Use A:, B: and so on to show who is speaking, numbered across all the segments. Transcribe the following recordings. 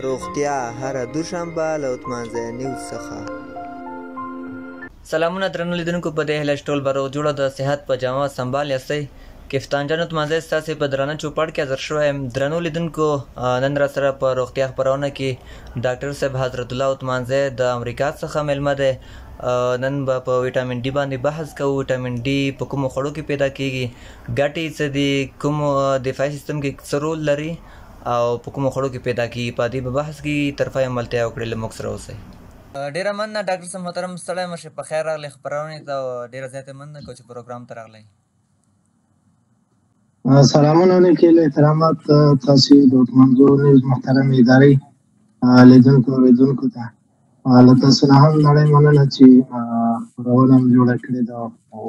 A: روغتیا هره دوشنبه له اتمانځه نیوز څخه.
B: سلامونه درنو لیدونکو، په دې هیله چې ټول به روغ جوړه د صحت په جامه سنبال یاستئ. کفتان جان اتمانځه ستاسې په درانه چوپړ کې حاضر شوی یم. درنو لیدونکو، نن را سره په روغتیا خپرونه کې ډاکټر صاحب حضرت الله اتمانځه د امریکا څخه میلمه دی. نن به په ویټامین ډي باندې بحث کوو. ویټامین ډي په کومو خوړو کې پیدا کیږي، ګټې څه دي، کوم دفاعي سیستم کې څه رول لري او په کومو خوړو کې پیدا کیږي، په دې به بحث کیږي. طرفه یې ملتیا وکړئ، له موږ سره اوسئ. ډېره مننه ډاکټر صاحب محترم، ستړی مه شئ، په خیر راغلی خپرونې ته. ډېره زیاته مننه کوم چې پروګرام ته راغلی.
C: سلامونه علیکم، احترامات تاسو د منځو نیوز محترم ادارې لیدونکو ته له تاسو نه هم نړۍ مننه چې خپرونه مو جوړه کړې ده او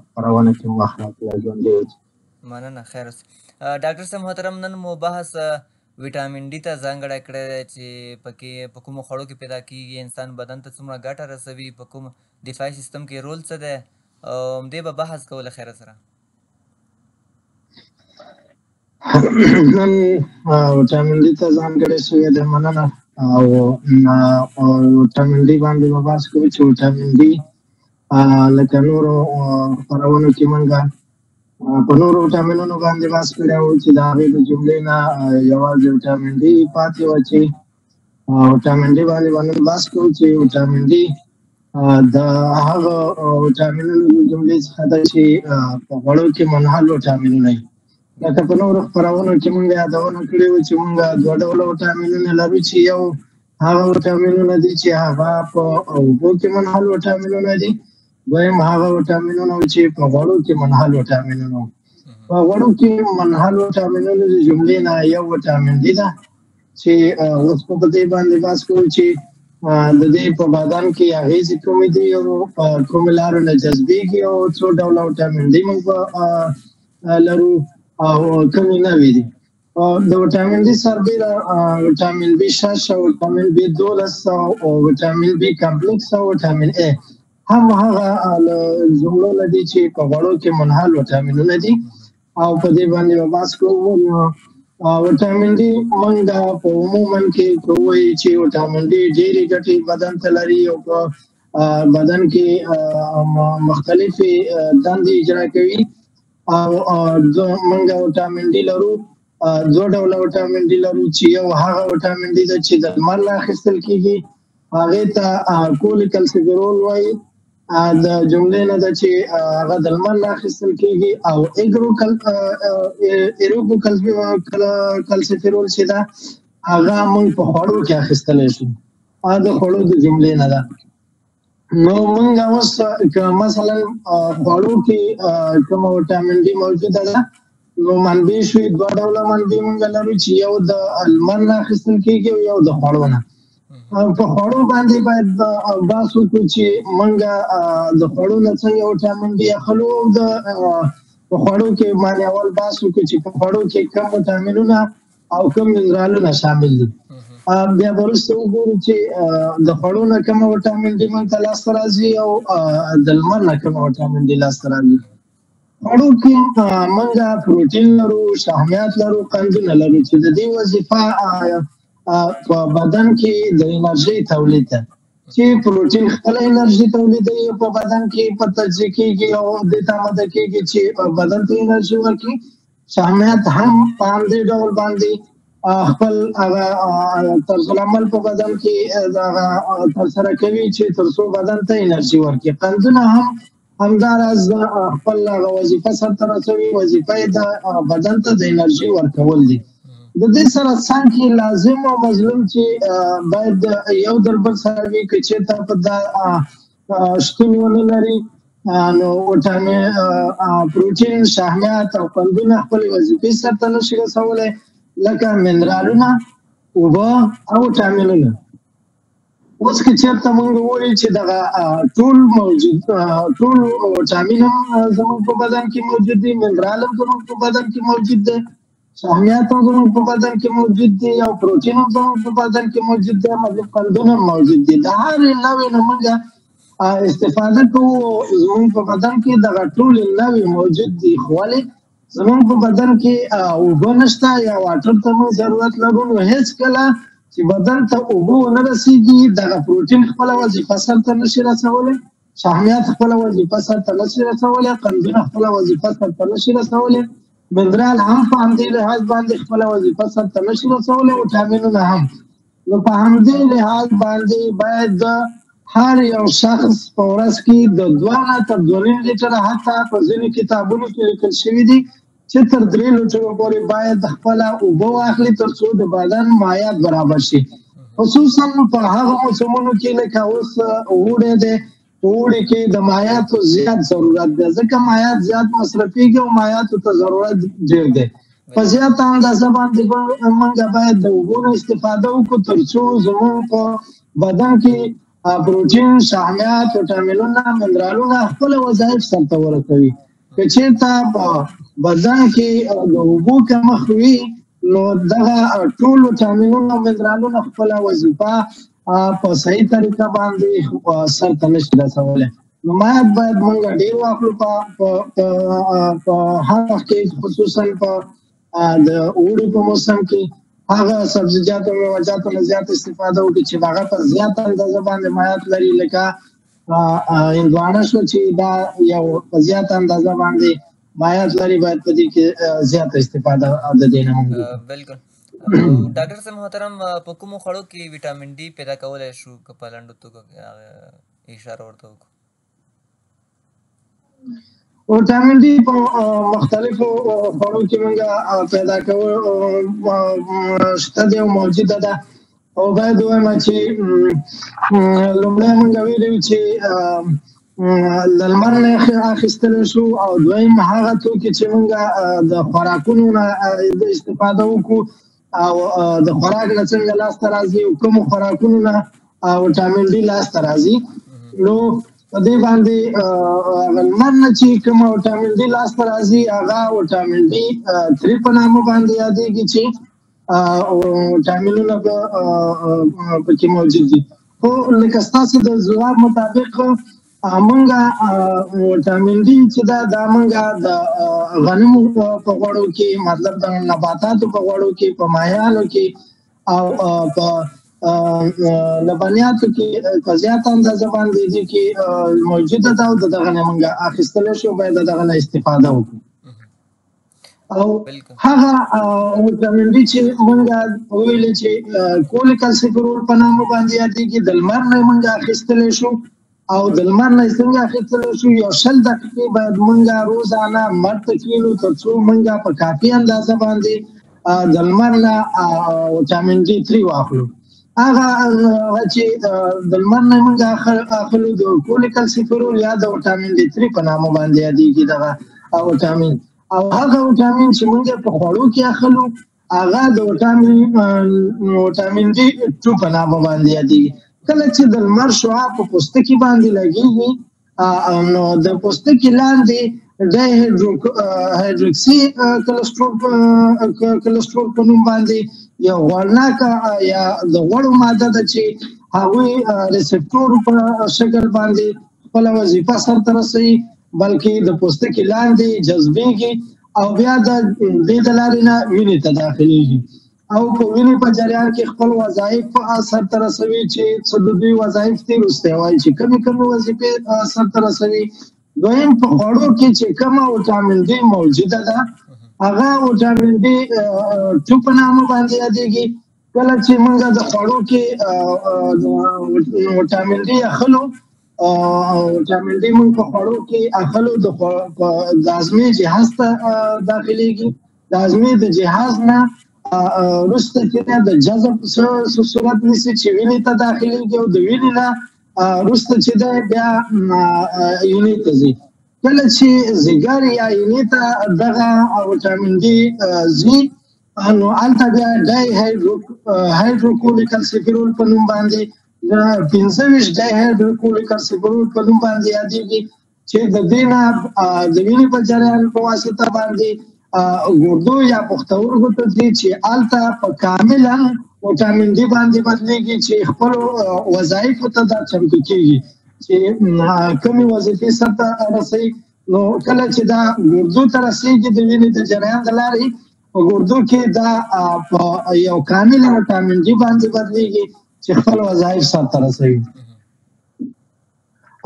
C: خپرونه کې مو اخلاق ژوندی اوسي.
B: مننه، خیر اوسې. ډاکټر صاحب محترم، نن مو بحث ویټامین ډي ته ځانګړی کړی دی چې پکې په کومو خوړو کې پیدا کیږي، انسان بدن ته څومره ګټه رسوي، په کوم دفاعي سیستم کې رول څه دی، همدې به بحث کوو له خیره سره.
C: نن ویټامین ډي ته ځانګړی شوی دی، مننه. او ویټامین ډي باندې به بحث کوو چې ویټامین ډي لکه نورو خپرونو کې موږ په نورو ویټامینونو باندې بحث کړی وو چې د هغې د جملې نه یوازې ویټامین ډي پاتې وه چې ویټامین ډي باندې به نن بحث کوو چې ویټامین ډي د هغه ویټامینونو د جملې څخه ده چې په غوړو کې منحل ویټامینونه وي. لکه په نورو خپرونو کې موږ یادونه کړې وه چې موږ دوه ډوله ویټامینونه لرو چې یو هغه ویټامینونه دي چې هغه په اوبو کې منحل ویټامینونه دي، دویم هغه ویټامینونه چې په غوړو کې منحل ویټامینونه. په غوړو کې منحل ویټامینونو د جملې نه یو ویټامین ډي ده چې اوس په دې باندې بحث کوو چې د دې په بدن کې اغېزې کومې دي او کومې لارو نه جذبېږي او څو ډوله ویټامین ډي موږ لرو او کومې نوې دي. د ویټامین ډي سربېره ویټامین بي 6 او ویټامین بي 12 او ویټامین بي کمپلیکس او ویټامین ا هم هغه جملو نه دي چې په غوړو کې منحل ویټامینونه دي او په دې باندې به بحث کوو. ویټامین ډي موږ په عموما کې کوو چې ویټامین ډي ډېرې ګټې بدن ته لري او په بدن کې مختلفې دندې اجرا کوي. او موږ ویټامین ډي لرو، دوه ډوله ویټامین ډي لرو چې یو هغه ویټامین ډي ده چې د لمر نه اخیستل کیږي، هغې ته کولیکلسیفیرول وایي. د جملې نه ده چې هغه د لمر نه اخیستل کیږي. او ایروکلسیفیرول چې ده هغه موږ په خوړو کې اخیستلی شو، هغه د خوړو د جملې نه ده. نو موږ اوس که مثلا خوړو کې کومه ویټامین ډي موجوده ده، نو منبع شوي دوه ډوله منبع موږ لرو چې یو د لمر نه اخیستل کیږي او یو د خوړو نه. په خوړو باندې باید بحث وکړو چې موږ د خوړو نه څنګه ویټامین ډي اخلو او د په خوړو کې باندې اول بحث وکړو چې په خوړو کې کوم ویټامینونه او کوم منرالونه شامل دي. بیا به وروسته وګورو چې د خوړو نه کومه ویټامین ډي موږ ته لاسته راځي او د لمر نه کومه ویټامین ډي لاسته راځي. خوړو کې موږ پروټین لرو، شحمیات لرو، قندونه لرو چې د دې وظیفه په بدن کې د انرژي تولید ده. چې پروټین خپله انرژي تولیدوي په بدن کې په تجزیه کېږي او دې ته اماده کېږي چې بدن ته انرژي ورکړي. شحمیات هم په همدې ډول باندې خپل هغه طرزالعمل په بدن کې ترسره کوي چې تر څو بدن ته انرژي ورکړي. قندونه هم همداراز خپل هغه وظیفه سرته رسوي، وظیفه یې د بدن ته د انرژي ورکول دي. د دې سره څنګ کې لازم او مظلوم چې باید یو در بل سره وي، که چېرته په دا شتون ونه لري نو ویټامین پروټین، شحمیات او قندونه خپلې وظیفې سرته نشي رسولی، لکه منرالونه، اوبه او ویټامینونه. اوس که چېرته موږ ووایو چې دغه ټول ویټامین هم زموږ په بدن کې موجود دي، منرال هم زموږ په بدن کې موجود دی، شحمیات هم زموږ په بدن کې موجود دي او پروټین هم زموږ په بدن کې موجود دی، مطلب قندونه هم موجود دي. د هرې نوې نه موږ استفاده کوو. زموږ په بدن کې دغه ټولې نوې موجود دي، خو ولې زموږ په بدن کې اوبه نشته یا واټر ته موږ ضرورت لرو، نو هېڅکله چې بدن ته اوبه ونه رسیږي دغه پروټین خپله وظیفه سرته نشي رسولی، شحمیات خپله وظیفه سرته نشي رسولی، قندونه خپله وظیفه سرته نشي رسولی، منرال هم په همدې لحاظ باندې خپله وظیفه سرته نشي رسولی، وټامینونه هم. نو په همدې لحاظ باندې باید د هر یو شخص په ورځ کې د 2 نه تر 2.5 لیټره حتی په ځینو کتابونو کې لیکل شوي دي چې تر 3 لیټرو پورې باید خپله اوبه واخلي تر څو د بدن مایعات برابر شي، خصوصا په هغه موسمونو کې لکه اوس اوړی دی، په اوړي کې د مایعاتو زیات ضرورت دی ځکه مایعات زیات مصرفېږي او مایعاتو ته ضرورت ډېر دی. په زیاته اندازه باندې موږ باید د اوبو نه استفاده وکړو تر څو زموږ په بدن کې پروټین، شحمیات، وټامینونه، منرالونه خپل وظایف سرته ورسوي. که چېرته په بدن کې د اوبو کمښت وي نو دغه ټول وټامینونه او منرالونه خپله وظیفه په صحیح طریقه باندې سرته نشي رسولی. نو مایعات باید موږ ډېر واخلو په هر وخت کې، خصوصا په د اوړي په موسم کې هغه سبزیجات او میوهجاتو نه زیات استفاده وکړي چې هغه په زیاته اندازه باندې مایعات لري، لکه هندوانه شو چې دا یو په زیاته اندازه باندې مایعات لري، باید په دې کې زیاته استفاده د دې نه وکړو.
B: بالکل. ډاکټر صاحب محترم، په کومو خوړو کې وټامین ډي پیدا کولی شو که په لنډو توګه اشاره ورته وکړو؟
C: وټامین ډي په مختلفو خوړو کې موږ پیدا کول شته دی او موجوده ده، او باید ووایم چې لومړی موږ ویلي چې د لمر نه اخیستلی شو، او دویم هغه توکي چې موږ د خوراکونو نه استفاده وکړو او د خوراک نه څنګه لاسته راځي او کومو خوراکونو نه وټامین ډي لاسته راځي. نو په دې باندې لمر نه چې کومه وټامین ډي لاسته راځي هغه وټامین ډي 3 په نامه باندې یادېږي چې وټامینونه پکې موجود دي. خو لکه ستاسو د ځواب مطابق موږ وټامین ډي چې دا موږ د غنمو په غوړو کې، مطلب د نباتاتو په غوړو کې، په ماهیانو کې او په لبنیاتو کې په زیاته اندازه باندې دي کې موجوده ده او دغه نه موږ اخیستلی شو، باید دغه نه استفاده وکړو. او هغه وټامین ډي چې موږ وویلې چې کولیک اسیډ په نامه باندې یادېږي، د لمر نه موږ اخیستلی شو، او د لمر نه څنګه اخیستلی شو 100 دقیقې باید موږ روزانه لمر ته کښېنو تر څو موږ په کافي اندازه باندې د لمر نه وټامین ډي 3 واخلو. هغه چې د لمر نه موږ اخلو د کولیک اسیډ یا د وټامین ډي 3 په نامه باندې یادېږي دغه وټامین، او هغه وټامین چې موږ په خوړو کې اخلو هغه د وټامین ډي 2 په نامه باندې یادېږي. کله چې د لمر شعاع په پوستکي باندې لګېږي نو د پوستکي لاندې ډای هایدروکسي کلسترول په نوم باندې یو غوړناکه یا د غوړو ماده ده چې هغوی ریسپټور په شکل باندې خپله وظیفه سرته رسوي، بلکې د پوستکي لاندې جذبېږي او بیا د دې د لارې نه وینې ته داخلېږي او په وینې په جریان کې خپل وظایف سرته رسوي چې څه د دوی وظایف دي وروسته وایي چې کومې وظیفې سرته رسوي. دویم په خوړو کې چې کومه وټامین ډي موجوده ده هغه وټامین ډي 2 په نامه باندې یادېږي. کله چې موږ د خوړو کې وټامین ډي اخلو، وټامین ډي موږ په خوړو کې اخلو د هاضمې جهاز ته داخلېږي، د هاضمې د جهاز نه وروسته چې د جذب صورت نیسي چې وینې ته داخلېږي او د وینې نه وروسته چې دی بیا یونې ته ځي. کله چې ځیګر یا یونې ته دغه وټامین ډي ځي نو هلته بیا ډای هایدروکولیک اسیډ په نوم باندې 25 ډای هایدروکولیک اسیډ په نوم باندې یادېږي چې د دې نه د وینې په جریان په واسطه باندې ګردو یا پښتورګو ته ځي چې هلته په کاملا وټامین ډي باندې بدلېږي چې خپلو وظایفو ته دا چمتو کېږي چې کومې وظیفې سرته رسوي. نو کله چې دا ګردو ته رسېږي د وینې د جریان د لارې په ګردو کې دا په یو کامل وټامین ډي باندې بدلېږي چې خپل وظایف سرته رسوي.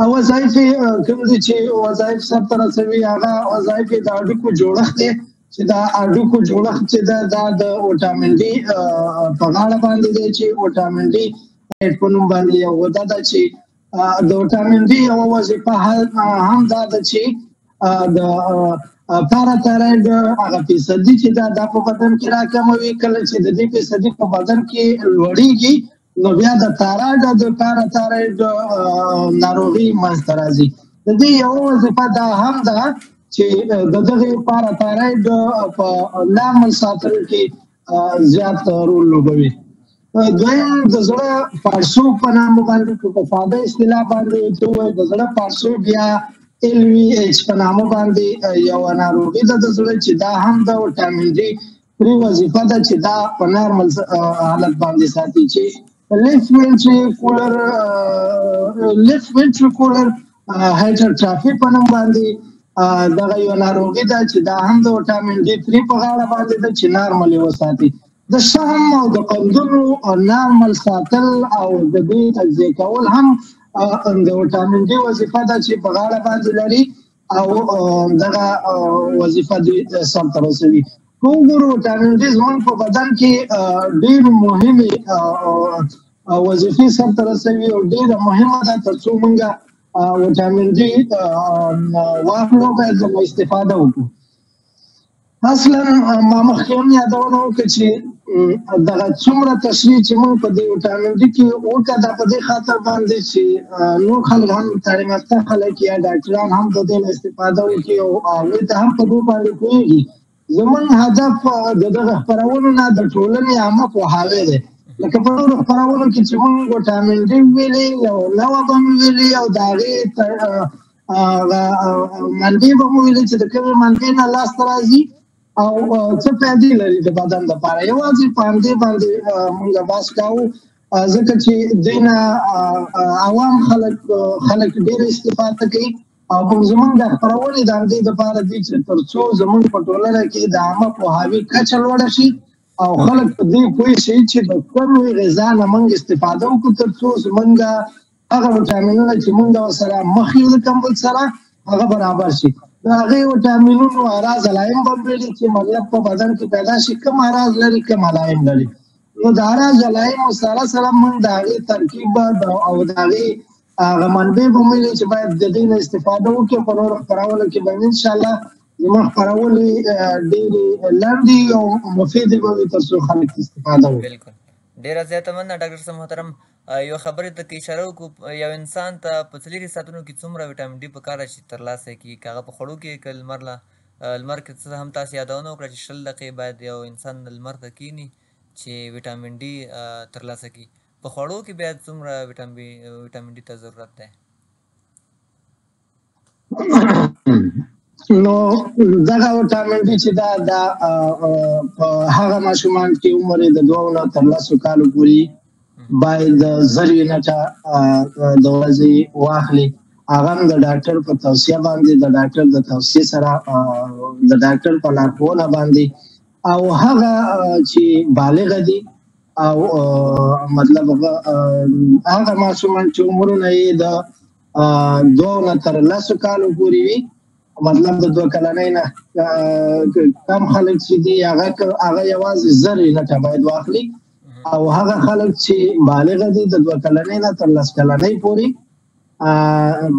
C: او وظایف کوم دي چې وظایف سرته رسوي هغه وظایف د هډوکو جوړښت دی چې دا هډوکو جوړښت چې دا د وټامین ډي په غاړه باندې دی چې وټامین ډي په نوم باندې یو غده ده چې د وټامین ډي یوه وظیفه هم دا ده چې د پاراتایرویډ هغه فیصدي چې دا په بدن کې راکموي. کله چې د دې فیصدي په بدن کې لوړېږي نو بیا د تایرايډ او د پاراتایرايډ ناروغي منځته راځي. د دې یوه وظیفه دا هم ده چې د دغه پاراتایرايډ په نارمل ساتلو کې زیات رول لوبوي. دویم د زړه پړسوب په نامه باندې په ساده اصطلاح باندې چې وایي د زړه پړسوب یا LVH په نامه باندې یو ناروغي ده د زړه چې دا هم د وټامین ډي پرې وظیفه ده چې دا په نارمل حالت باندې ساتي. چې لیفت وینټریکولر هایپرټرافي په نوم باندې دغه یو ناروغي ده چې دا هم د وټامین ډي 3 په غاړه باندې ده چې نارمل وساتي. د شحم او د قندونو نارمل ساتل او د دې تجزیه کول هم د وټامین ډي وظیفه ده چې په غاړه باندې لري او دغه وظیفه دې سرته رسوي. وګورو وټامین ډي زموږ په بدن کې ډېر مهمې وظیفې سرته رسوي او ډېره مهمه ده تر څو موږ وټامین ډي واخلو باید ځکه استفاده وکړو. اصلا ما مخکې هم یادونه وکړه چې دغه څومره تشریح چې موږ په دې وټامین ډي کې وکړه دا په دې خاطر باندې چې نور خلک هم تعلیم یافته خلک یا ډاکټران هم د دې استفاده وکړي او هغوی ته هم په دې باندې پوهېږي. زموږ هدف د دغه خپرونو نه د ټولنې عامه پوهاوی دی. لکه په نورو خپرونو کې چې موږ وټامین ډي ویلي یو نوعه به مو ویلي او د هغې منبع به مو ویلي چې د کومې منبع نه لاسته راځي او څه فایدې لري د بدن لپاره. یوازې په همدې باندې موږ بحث کوو ځکه چې دوی نه عوام خلک ډېر استفاده کوي او زموږ د خپرونې د همدې دپاره دي چې تر څو زموږ په ټولنه کې د عامه پوهاوي کچه لوړه شي او خلک په دې پوه شي چې د کومې غذا نه موږ استفاده وکړو تر څو زموږ هغه وټامینونه چې موږ ورسره مخ یو د کمبل سره هغه برابر شي. د هغې وټامینونو اعراض علایم به ویلي چې مطلب په بدن کې پیدا شي کوم اعراض لري کوم علایم لري. نو د اعراض علایمو سره سره موږ د هغې ترکیب او د هغې هغه منبع به ویلي چې باید د دې نه استفاده وکړو. په نورو خپرونو کې به انشاءالله زموږ خپرونې ډېرې لنډې او مفیدې به وي تر څو خلک استفاده وکړي.
B: بالکل ډېره زیاته مننه ډاکټر صاحب محترم. یو خبرې ته کې اشاره وکړو یو انسان ته په 4 ساعتونو کې څومره وټامین ډي پکار شي ترلاسه کړي که هغه په خوړو کې که لمر کې څه هم تاسو یادونه وکړه چې 20 دقیقې باید یو انسان لمر ته کښېني چې وټامین ډي ترلاسه کړي. په خوړو کې بیا څومره وټامین ډي ته ضرورت دی؟
C: نو دغه وټامین ډي چې دا په هغه ماشومان کې عمر یې د 2 نه تر 10 کالو پورې باید 0 یونټه د ورځې واخلي. هغه هم د ډاکټر په توصیه باندې د ډاکټر د توصیې سره د ډاکټر په لارښوونه باندې او هغه چې بالغ دي او مطلب هغه ماشومان چې عمرونه یې د 2 نه تر 10 کالو پورې وي مطلب د 2 کلنۍ نه کم خلک چې دي هغه یوازې 0 یونټه باید واخلي او هغه خلک چې بالغ دي د 2 کلنۍ نه تر 10 کلنۍ پورې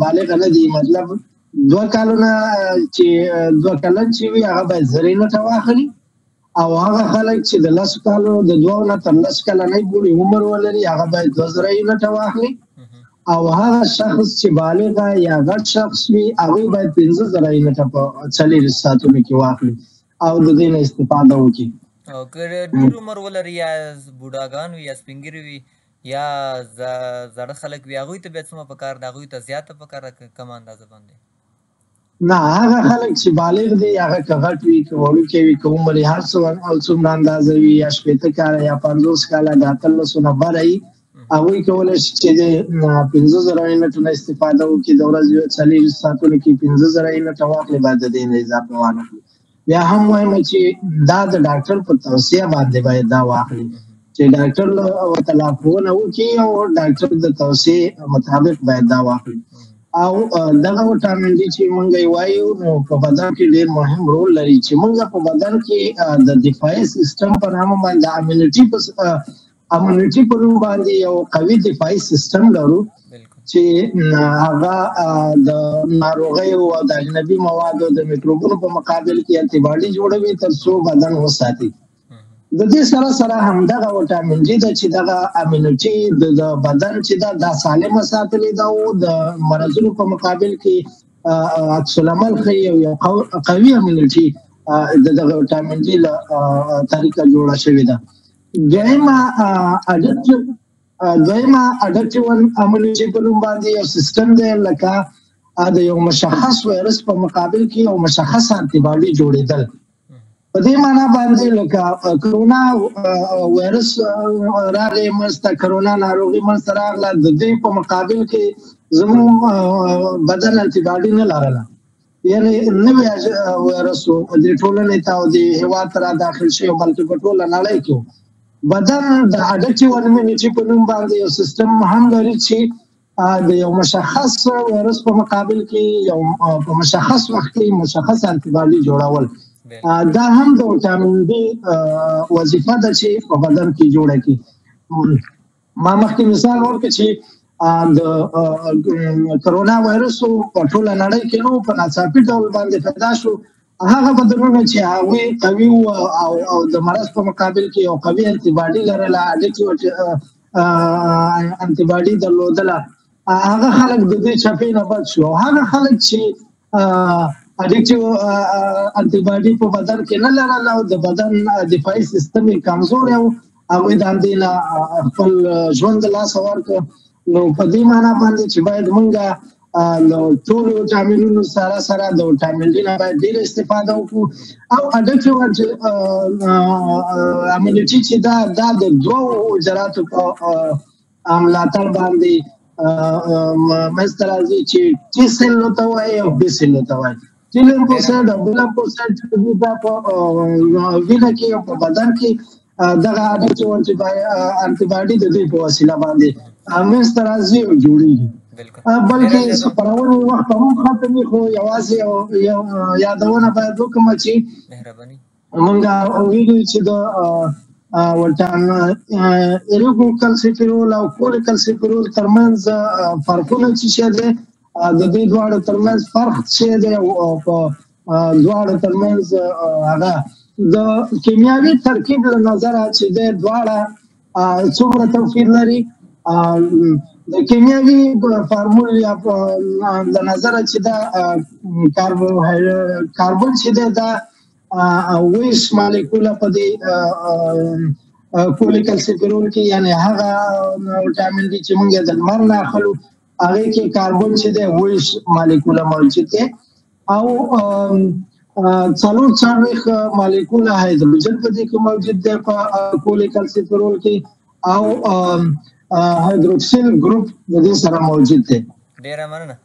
C: بالغ نه دي مطلب 2 کلونه چې 2 کلن چې وي هغه باید 0 یونټه واخلي او هغه خلک چې د 10 کالو د 2 نه تر 10 کلنۍ پورې عمر ولري هغه باید 2 یونټه واخلي او هغه شخص چې بالغ یا غټ شخص وي هغه باید 15 یونټه په 4 ساعتونو کې واخلي او د دې نه استفاده وکړي.
B: او که ډېر عمر ولري یا بوډاګان وي یا سپین ږیري وي یا زاړه خلک وي هغوی ته بیا څومره پکار ده؟ هغوی ته زیاته پکار ده کم اندازه باندې؟
C: نه هغه خلک چې بالغ دي هغه که غټ وي که وړوکی وي که عمر یې هر څومره اندازه وي یا 80 کاله یا 50 کاله د 18 نه بره وي هغوی کولی شي چې د 15 یونټو نه استفاده وکړي. د ورځې 4 ساعتونو کې 15 یونټه واخلي باید د دې نه اضافه وانه کړي. بیا هم وایم چې دا د ډاکټر په توصیه باندې باید دا واخلي چې ډاکټر ورته لارښوونه وکړي او ډاکټر د توصیې مطابق باید دا واخلي. او دغه وټامین ډي چې مونږ یې وایو نو په بدن کې ډېر مهم رول لري چې مونږ په بدن کې د دفاعي سیستم په نامه باندې امونیټي په نوم باندې یو قوي دفاعي سیستم لرو چې هغه د ناروغیو او د اجنبي موادو د میکروبونو په مقابل کې انټي باډي جوړوي تر څو بدن وساتي. د دې سره سره همدغه وټامین ډي د چې دغه امونیټي د بدن چې دا سالمه ساتلې ده او د مرضونو په مقابل کې عکس العمل ښیي او یو قوي امونیټي دغه وټامین ډي له طریقه جوړه شوې ده. دویمه اډکټیو امونیټي په نوم باندې یو سیستم دی لکه د یو مشخص وایرس په مقابل کې یو مشخص انټي باډي جوړېدل. په دې معنا باندې لکه کرونا وایرس راغی منځته، کرونا ناروغي منځته راغله، د دې په مقابل کې زموږ بدن انټي باډي نه لرله، یعنې نوی وایرس و د ټولنې ته او د هېواد ته را داخل شي بلکې په ټوله نړۍ کې بدن د اډکټیو امونیټي په نوم باندې یو سیستم هم لري چې د یو مشخص وایرس په مقابل کې یو په مشخص وخت کې مشخص انټي باډي جوړول. دا هم د وټامین ډي وظیفه ده چې په بدن کې جوړه کړي. ما مخکې مثال ورکړ چې د کرونا وایرس په ټوله نړۍ کې نو په ناڅاپي ډول باندې پیدا شو. هغه بدلونونه چې هغوی قوي وو او د مرض په مقابل کې یو قوي انټي باډي لرله، اډکټیو انټي باډي درلودله، هغه خلک د دې چپې نه بچ شو. هغه خلک چې اډکټیو انټي باډي په بدن کې نه لرله او د بدن دفاعي سیستم یې کمزوری و، هغوی د همدې نه خپل ژوند د لاسه ورکړ. نو په دې معنا باندې چې باید موږ له ټولو وټامینونو سره سره د وټامین ډي نه باید ډېره استفاده وکړو. او اډکټیو امونیټي چې دا د دوو حجراتو په ملاتړ باندې منځته راځي چې ټي سیل ورته وایي او بي سیل ورته وایي. ټي لیمفوسایټ او بي لیمفوسایټ چې دا په وینه کې او په بدن کې دغه اډکټیو انټي باډي د دوی په وسیله باندې منځته راځي او جوړېږي. بلکې خپرونې وخت هم ختم وي، خو یوازې یادونه باید وکړم چې موږ ویلي چې د اریګوکلسیفیرول او کولېکلسیفیرول ترمنځ فرقونه چې دی د دې دواړو ترمنځ فرق چې دی او په دواړو ترمنځ هغه د کیمیاوي ترکیب له نظره چې دی دواړه څومره توپیر لري. د کیمیاوي فارمول یا د نظره چې دا کاربن چې دی دا ویش مالیکوله په دې کولېکلسیفیرول کې، یعنې هغه وټامین ډي چې موږ د لمر نه اخلو هغې کې کاربن چې دی ویش مالیکوله موجود دی او 40 مالیکوله هایدروجن په دې کې موجود دی په کولېکلسیفیرول کې او هایدروکسیل ګروپ د دې سره موجود دی.
B: ډېره مننه.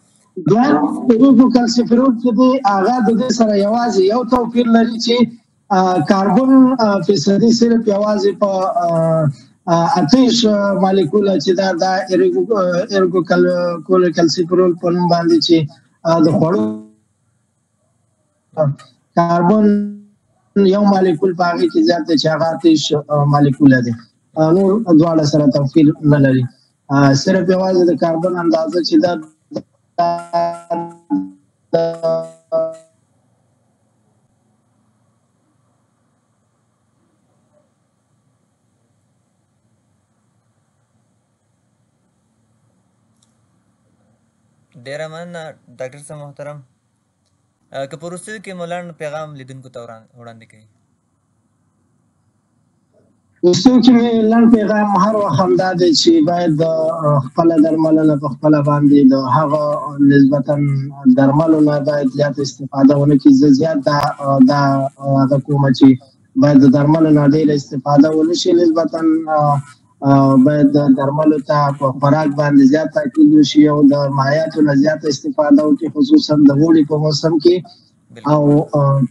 C: بیا اریګوکلسیفیرول چې دی هغه د دې سره یوازې یو توپیر لري چې کاربن فیصدي صرف یوازې په 28 مالیکوله چې دا د اریګوکلسیفیرول په نوم باندې چې د خوړو کاربن یو مالیکول په هغې کې زیات دی چې هغه 28 مالیکوله دی. نور دواړه سره توپیر نه لري، صرف یوازې د کاربن اندازه چې دا
B: ډېره مننه ډاکټر صاحب محترم. که په وروستیو کې مو لنډ پیغام لیدونکو ته وړاندې کوي؟
C: وروستیو کې مې لنډ پیغام هر وخت همدا دی چې باید خپله درملنه په خپله باندې د هغه نسبتا درملو نه باید زیات استفاده ونه کړي. زه زیات دا هغه کومه چې باید د درملو نه ډېره استفاده ونه شي، نسبتا باید د درملو ته په خوراک باندې زیات تاکید وشي او د مایعاتو نه زیاته استفاده وکړي، خصوصا د اوړي په موسم کې او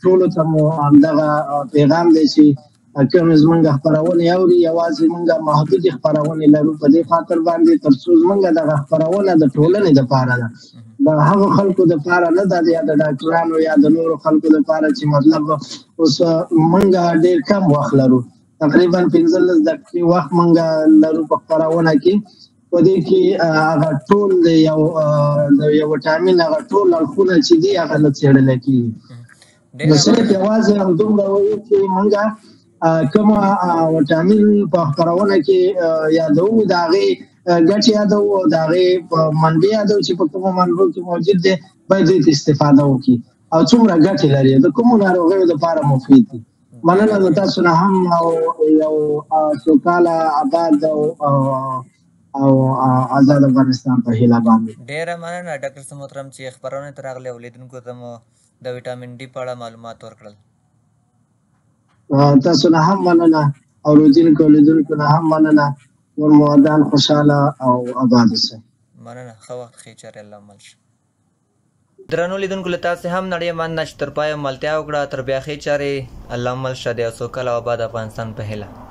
C: ټولو ته مو همدغه پیغام دی چې کوم زمونږ خپرونې اوري یوازې مونږ محدود خپرونې لرو په دې خاطر باندې تر څو زمونږ دغه خپرونه د ټولنې دپاره ده د هغو خلکو دپاره نه ده یا د ډاکټرانو یا د نورو خلکو دپاره چې مطلب اوس مونږ ډېر کم وخت لرو تقریبا 15 دقیقې وخت مونږ لرو په خپرونه کې په دې کې هغه ټول د یو وټامین هغه ټول اړخونه چې دي هغه نه څېړل کېږي نو صرف یوازې همدومره وایو چې مونږ کومه وټامین په خپرونه کې یادوو د هغې ګټې یادوو او د هغې منبع یادوو چې په کومو منبعو کې موجود دی باید دوی ته استفاده وکړي او څومره ګټې لري د کومو ناروغیو دپاره مفید دي مننه د تاسو نه هم یو سوکاله آباد او آزاد افغانستان په هیله باندې
B: ډېره مننه ډاکټر صاحب محترم چې خپرونې ته راغلي او لیدونکو ته مو د ویټامین ډي په اړه معلومات ورکړل
C: تاسو نه هم مننه او لیدونکو نه هم مننه ور مودان خوشحاله او آباد اوسئ
B: مننه ښه وخت ښې چارې الله عمل شي درنو لیدونکو له تاسې هم نړۍ مننه چې تر پایه ملتیا وکړه تر بیا ښې چارې الله عمل شه د یو سوکاله او آباد افغانستان په هیله